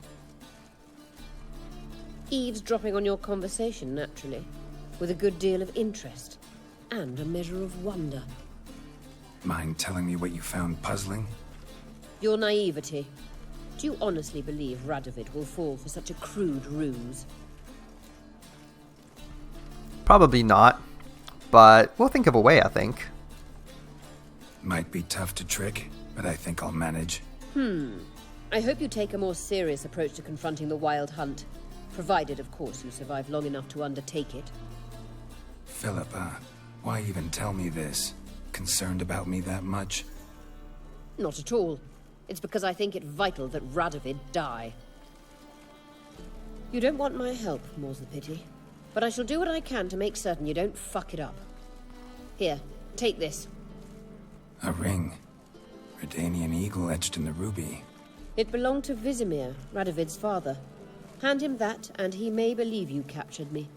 L: Eavesdropping on your conversation, naturally, with a good deal of interest and a measure of wonder.
C: Mind telling me what you found puzzling?
L: Your naivety. Do you honestly believe Radovid will fall for such a crude ruse?
B: Probably not, but we'll think of a way, I think.
C: Might be tough to trick, but I think I'll manage.
L: I hope you take a more serious approach to confronting the Wild Hunt. Provided, of course, you survive long enough to undertake it.
C: Philippa, why even tell me this? Concerned about me that much?
L: Not at all. It's because I think it vital that Radovid die. You don't want my help, more's the pity. But I shall do what I can to make certain you don't fuck it up. Here, take this.
C: A ring. Redanian eagle etched in the ruby.
L: It belonged to Vizimir, Radovid's father. Hand him that, and he may believe you captured me.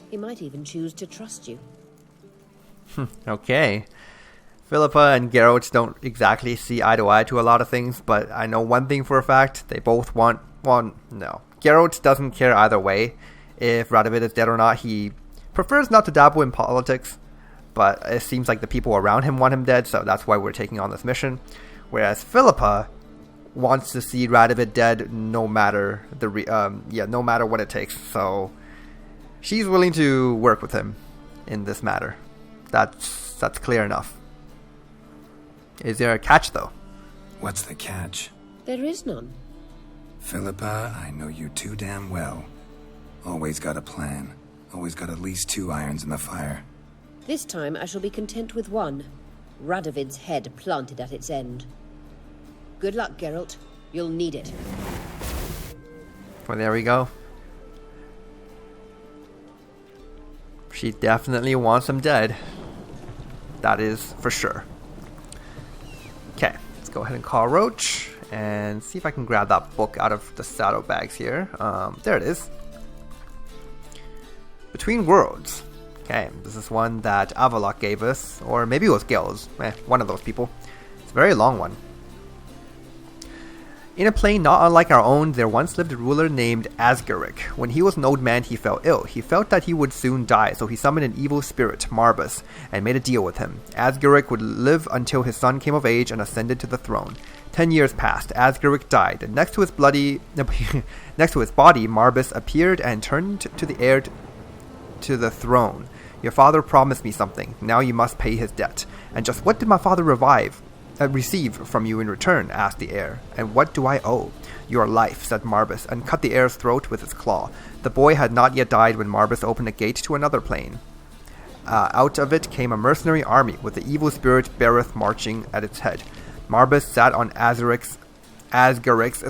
L: He might even choose to trust you.
B: Okay. Philippa and Geralt don't exactly see eye to eye to a lot of things, but I know one thing for a fact. They both want... Well, no. Geralt doesn't care either way if Radovid is dead or not. He prefers not to dabble in politics, but it seems like the people around him want him dead, so that's why we're taking on this mission. Whereas Philippa wants to see Radovid dead no matter no matter what it takes. So she's willing to work with him in this matter. That's clear enough. Is there a catch, though?
C: What's the catch?
L: There is none.
C: Philippa, I know you too damn well. Always got a plan. Always got at least 2 irons in the fire.
L: This time I shall be content with one. Radovid's head planted at its end. Good luck, Geralt. You'll need it.
B: Well, there we go. She definitely wants him dead. That is for sure. Okay, let's go ahead and call Roach and see if I can grab that book out of the saddlebags here. There it is. Between Worlds. Okay, this is one that Avallac'h gave us, or maybe it was Gil's. One of those people. It's a very long one. In a plane not unlike our own, there once lived a ruler named Asgaric. When he was an old man, he fell ill. He felt that he would soon die, so he summoned an evil spirit, Marbus, and made a deal with him. Asgaric would live until his son came of age and ascended to the throne. 10 years passed. Asgaric died. Next to his body, Marbus appeared and turned to the heir to the throne. Your father promised me something. Now you must pay his debt. And just what did my father receive from you in return? Asked the heir. And what do I owe? Your life, said Marbus, and cut the heir's throat with his claw. The boy had not yet died when Marbus opened a gate to another plane. Out of it came a mercenary army, with the evil spirit Berith marching at its head. Marbus sat on Asgaric's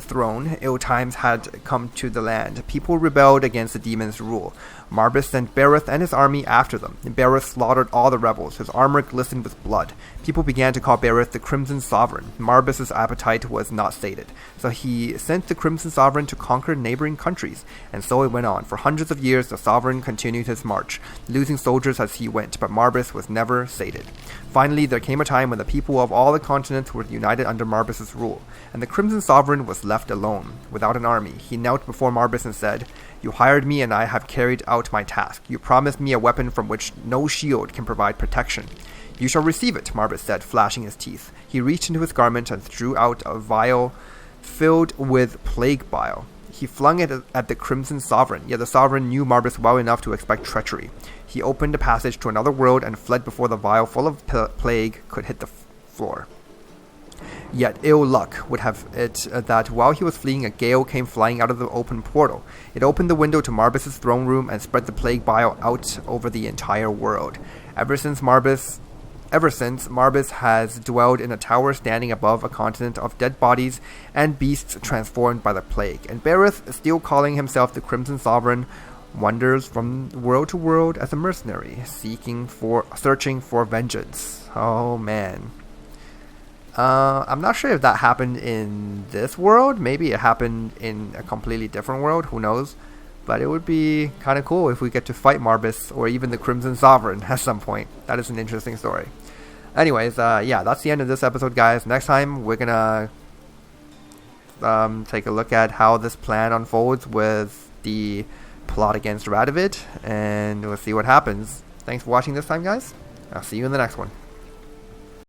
B: throne. Ill times had come to the land. People rebelled against the demon's rule. Marbus sent Berith and his army after them. Berith slaughtered all the rebels. His armor glistened with blood. People began to call Berith the Crimson Sovereign. Marbus's appetite was not sated, so he sent the Crimson Sovereign to conquer neighboring countries. And so it went on. For hundreds of years, the Sovereign continued his march, losing soldiers as he went, but Marbus was never sated. Finally, there came a time when the people of all the continents were united under Marbus's rule, and the Crimson Sovereign was left alone, without an army. He knelt before Marbus and said, "You hired me and I have carried out my task. You promised me a weapon from which no shield can provide protection." "You shall receive it," Marbus said, flashing his teeth. He reached into his garment and drew out a vial filled with plague bile. He flung it at the Crimson Sovereign, yet the Sovereign knew Marbus well enough to expect treachery. He opened a passage to another world and fled before the vial full of plague could hit the floor. Yet ill luck would have it that while he was fleeing, a gale came flying out of the open portal. It opened the window to Marbus's throne room and spread the plague bile out over the entire world. Ever since, Marbus has dwelled in a tower standing above a continent of dead bodies and beasts transformed by the plague. And Berith, still calling himself the Crimson Sovereign, wanders from world to world as a mercenary, searching for vengeance. Oh man. I'm not sure if that happened in this world. Maybe it happened in a completely different world. Who knows? But it would be kind of cool if we get to fight Marbus or even the Crimson Sovereign at some point. That is an interesting story. Anyways, yeah, that's the end of this episode, guys. Next time, we're gonna take a look at how this plan unfolds with the plot against Radovid, and we'll see what happens. Thanks for watching this time, guys. I'll see you in the next one.